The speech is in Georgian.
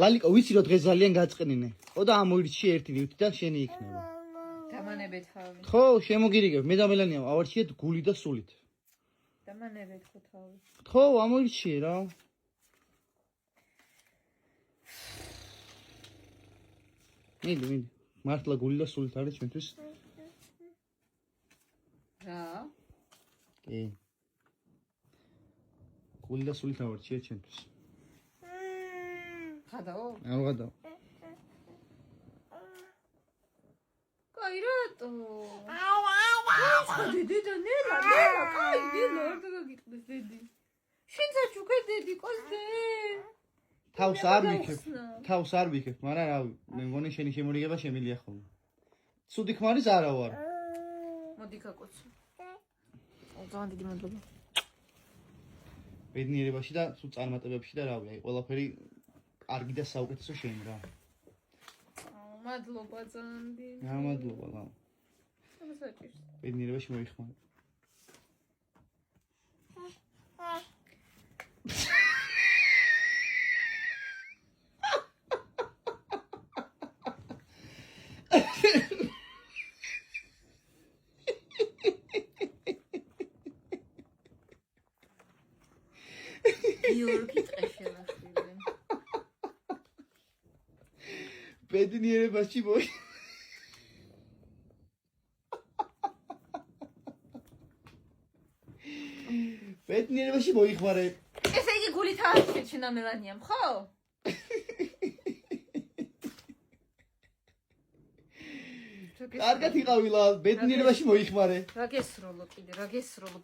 ლალიკო ვიცი რომ დღეს ძალიან გაწყნინე ხო და ამოირჩი ერთი ნივთიდან შენი იქნება დამანებეთ თავი ხო შემოგირიგებ მე და მელანია ავარჩიეთ გული და სულით დამანებეთ ხო თავი ხო ამოირჩიე რა მიდი მართლა გული და სულით არის ჩვენთვის რა კი გული და სულით ავარჩიე ჩვენთვის ხადაო არ ვღადაო კაი რატო დედი და ნელა კაი დილო არ დაგიტყდეს დედი შენ საჩუქე დედი ყოსდე თავს არ ვიქებ მაგრამ რავი მე მგონი შენი შემორიგება შემილია ხოლმე ცუდი ქმარის არა ვარ მოდი კაკოცო ძალიან დიდი მადლობა ბედნიერებაში და სულ წარმატებებში და რავი აი ყველაფერი კარგი და საუკეთესო შენ რა მადლობა ძალიან დიდი რა მადლობა რა ბედნიერებაში მოიხმარე გიორგი ტყეშელაშვილი ბედნიერებაში მოი ბედნიერებაში მოიხმარე ესე იგი გულით აჩვენე შენ ამელანიამ ხო კარგად იყავი ლა ბედნიერებაში მოიხმარე რა გესროლო კიდე რა გესროლო